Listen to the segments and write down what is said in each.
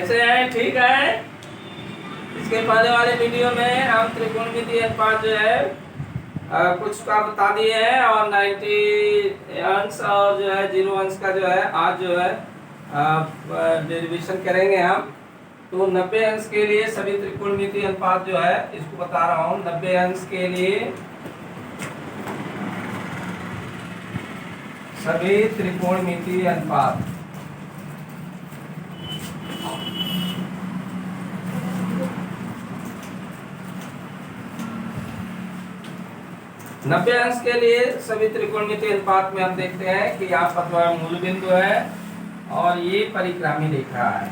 कैसे हैं? ठीक है। इसके पहले वाले वीडियो में हम त्रिकोणमितीय अनुपात जो है कुछ का बता दिए हैं और 90 अंश और जो है 0 अंश का जो है आज जो है डेरिवेशन करेंगे हम। तो 90 अंश के लिए सभी त्रिकोणमितीय अनुपात जो है इसको बता रहा हूँ। 90 अंश के लिए सभी त्रिकोणमितीय अनुपात नब्बे अंश के लिए सभी त्रिकोणमितीय अनुपात में हम देखते हैं कि यहाँ पर जो है मूल बिंदु है और ये परिक्रामी रेखा है।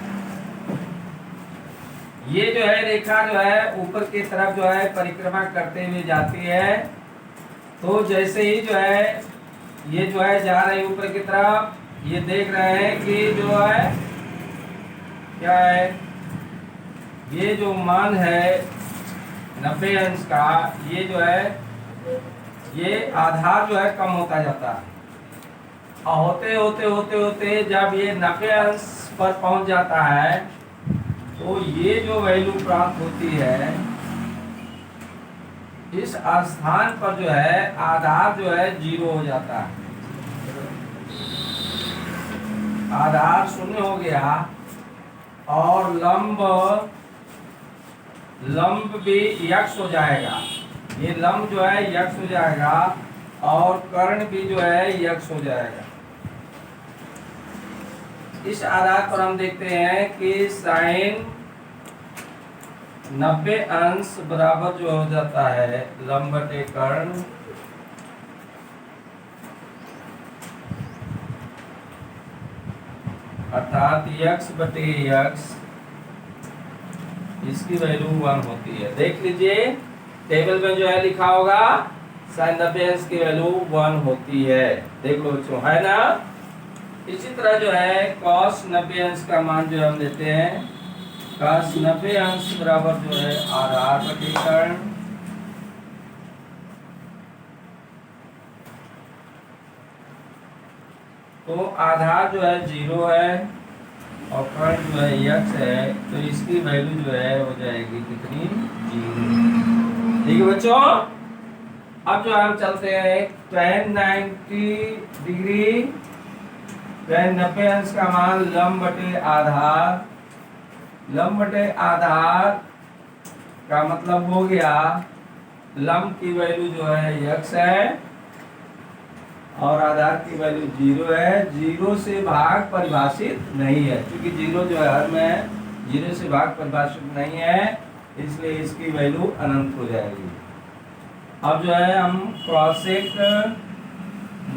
ये जो है रेखा जो है ऊपर की तरफ जो है परिक्रमा करते हुए जाती है। तो जैसे ही जो है ये जो है जा रही ऊपर की तरफ, ये देख रहे हैं कि जो है क्या है, ये जो मान है 90 अंश का, ये जो है ये आधार जो है कम होता जाता है और होते होते होते होते जब ये 90 अंश पर पहुंच जाता है तो ये जो वैल्यू प्राप्त होती है, इस स्थान पर जो है आधार जो है 0 हो जाता है। आधार 0 हो गया और लंब भी यक्ष हो जाएगा। ये लंब जो है यक्ष हो जाएगा और कर्ण भी जो है यक्ष हो जाएगा। इस आधार पर हम देखते हैं कि साइन 90 अंश बराबर जो हो जाता है लंब बटे कर्ण अर्थात यक्ष बटे यक्ष, इसकी वैल्यू 1 होती है। देख लीजिए टेबल में जो है लिखा होगा साइन 90 अंश की वैल्यू 1 होती है। देख लो बच्चों, है ना। इसी तरह जो है cos 90 अंश का मान जो हम लेते हैं, cos 90 अंश बराबर जो है आधार बटे कर्ण तो आधार जो है 0 है और कर्ण जो है यक्ष है, तो इसकी वैल्यू जो है हो जाएगी कितनी, 0। ठीक है बच्चों। अब जो हम चलते हैं tan 90 डिग्री, tan 90 अंश का मान लंब बटे आधार, लंब बटे आधार का मतलब हो गया लंब की वैल्यू जो है यक्ष है और आधार की वैल्यू 0 है। 0 से भाग परिभाषित नहीं है, क्योंकि 0 जो है हर में 0 से भाग परिभाषित नहीं है, इसलिए इसकी वैल्यू अनंत हो जाएगी। अब जो है हम क्रॉसेक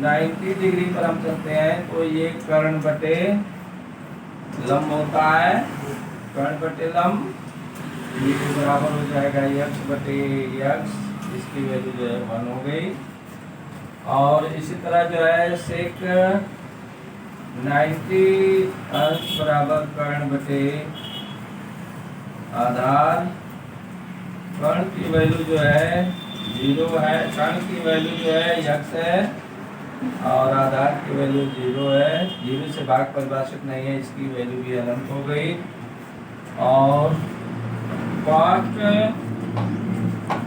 90 डिग्री पर हम चलते हैं, तो ये कर्ण बटे लंब होता है, कर्ण बटे लंब, ये बराबर हो जाएगा यक्ष बटे यक्ष, इसकी वैल्यू जो है 1 हो गई। और इसी तरह जो है सेक 90 अंश बराबर कर्ण बटे आधार, कर्ण की वैल्यू जो है 0 है, कर्ण की वैल्यू जो है यक्ष है और आधार की वैल्यू 0 है। 0 से भाग परिभाषित नहीं है, इसकी वैल्यू भी अनंत हो गई। और cot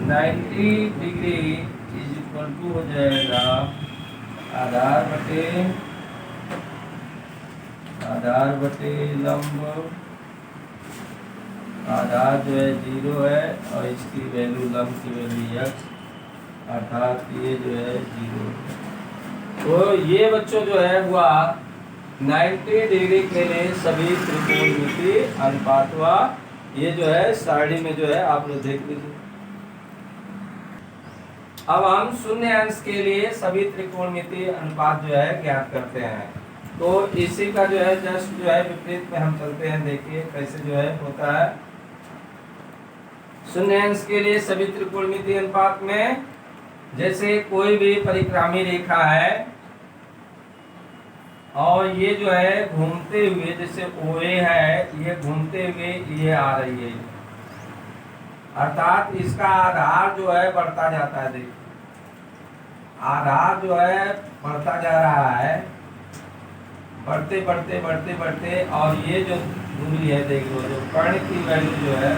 90 degree is equal to हो जाएगा आधार बटे लंब, आधार जो है 0 है और इसकी वैल्यू लंब की वैल्यू यक्ष, अर्थात ये जो है 0। तो ये बच्चों जो है हुआ 90 डिग्री के लिए सभी त्रिकोणमितीय अनुपात हुआ। ये जो है सारणी में जो है आप लोग देख लीजिए। अब हम शून्य अंश के लिए सभी त्रिकोणमितीय अनुपात जो है ज्ञात करते हैं। तो इसी का जो है जस्ट जो है विपरीत में हम चलते हैं, देखिए कैसे जो है होता है। शून्य अंश के लिए सभी त्रिकोणमितीय अनुपात में जैसे कोई भी परिक्रामी रेखा है और ये जो है घूमते हुए, जैसे OA है, ये घूमते हुए ये आ रही है, अर्थात इसका आधार जो है बढ़ता जाता है। देखिए आधार जो है बढ़ता जा रहा है, बढ़ते बढ़ते बढ़ते बढ़ते, और ये जो दूरी है, देख लो जो कर्ण की वैल्यू जो है,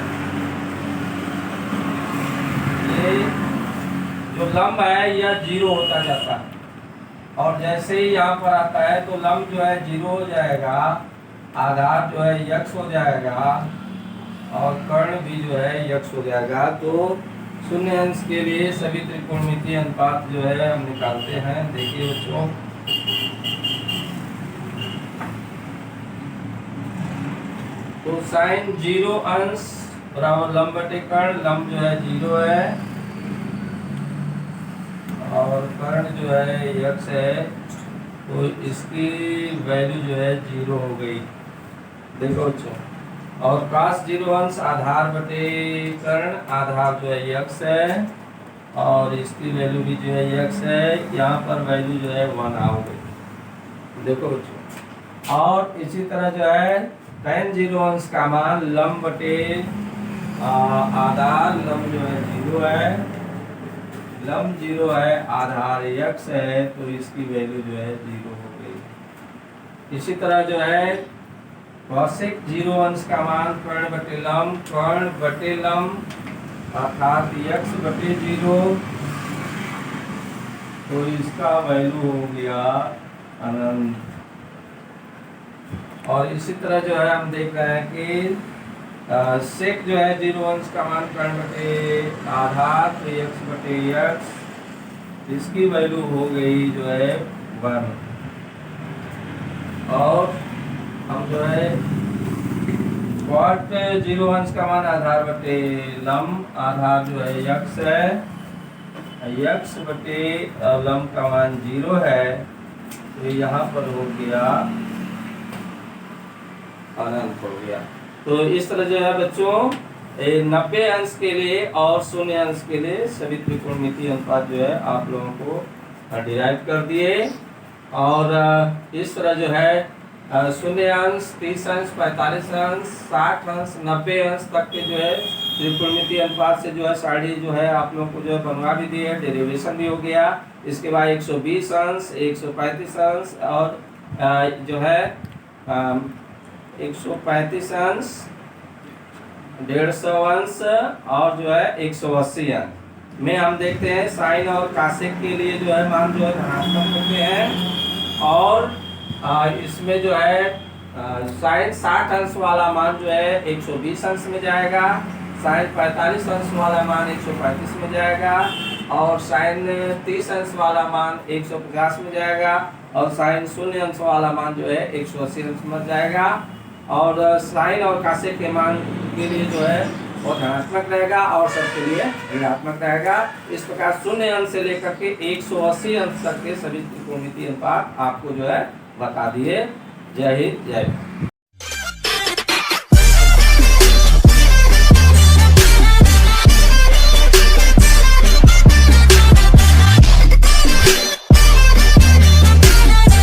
ये जो लंब है यह 0 होता जाता है, और जैसे ही यहाँ पर आता है तो लंब जो है 0 हो जाएगा, आधार जो है यक्स हो जाएगा, और कर्ण भी जो है यक्स हो जाएगा। तो शून्य अंश के लिए सभी त्रिकोणमितीय अनुपात जो है हम निकालते हैं। देखिए बच्चों, तो साइन 0 अंश बराबर लंब बटे कर्ण, लंब जो है 0 है और कर्ण जो है यक्स है, तो इसकी वैल्यू जो है 0 हो गई। देखो बच्चों, और काश 0 अंश आधार बटे कर्ण, आधार जो है यक्स है और इसकी वैल्यू भी जो है यक्स है, यहाँ पर वैल्यू जो है 1 आ गई। देखो बच्चों, और इसी तरह जो है tan 0 अंश का मान लंब बटे आधार, लंब जो है 0 है, लंब 0 है, आधार यक्स है, तो इसकी वैल्यू जो है 0 हो गई। इसी तरह जो है कौशिक 0 अंश का मान कर्ण बटे लंब, कर्ण बटे लंब अर्थात यक्स बटे 0, तो इसका वैल्यू हो गया अनंत। और इसी तरह जो है हम देख रहे हैं कि सेक जो है 0 अंश का मान कर्ण बटे आधार, तो यक्स बटे यक्स, इसकी वैल्यू हो गई जो है 1। और हम जो है कॉट 0 अंश का मान आधार बटे लंब, आधार जो है यक्स है, यक्स बटे लंब का मान 0 है, तो यहाँ पर हो गया अनंत हो गया। तो इस तरह जो है बच्चों 90 अंश के लिए और शून्य अंश के लिए सभी त्रिकोणमितीय अनुपात जो है आप लोगों को डिराइव कर दिए। और इस तरह जो है शून्य अंश, 30 अंश, 45 अंश, 60 अंश, 90 अंश तक के जो है त्रिकोणमितीय अनुपात से जो है साड़ी जो है आप लोगों को जो है बनवा भी दिए, डेरिवेशन भी हो गया। इसके बाद 120 अंश, 135 अंश और जो है 135 अंश, 150 अंश और जो है 180 अंश में हम देखते हैं साइन और कासेक के लिए जो है मान जो है धनात्मक होते हैं। और इसमें जो है साइन 60 अंश वाला मान जो है 120 अंश में जाएगा, साइन 45 अंश वाला मान 135 में जाएगा, और साइन 30 अंश वाला मान 150 में जाएगा, और साइन 0 अंश वाला मान जो है 180 अंश में जाएगा। और साइन और कासेक के मान के लिए जो है वो धनात्मक रहेगा और सबके लिए ऋणात्मक रहेगा। इस प्रकार 0 अंश से लेकर के 180 अंश तक के सभी त्रिकोणमितीय अनुपात आपको जो है बता दिए। जय हिंद, जय भारत।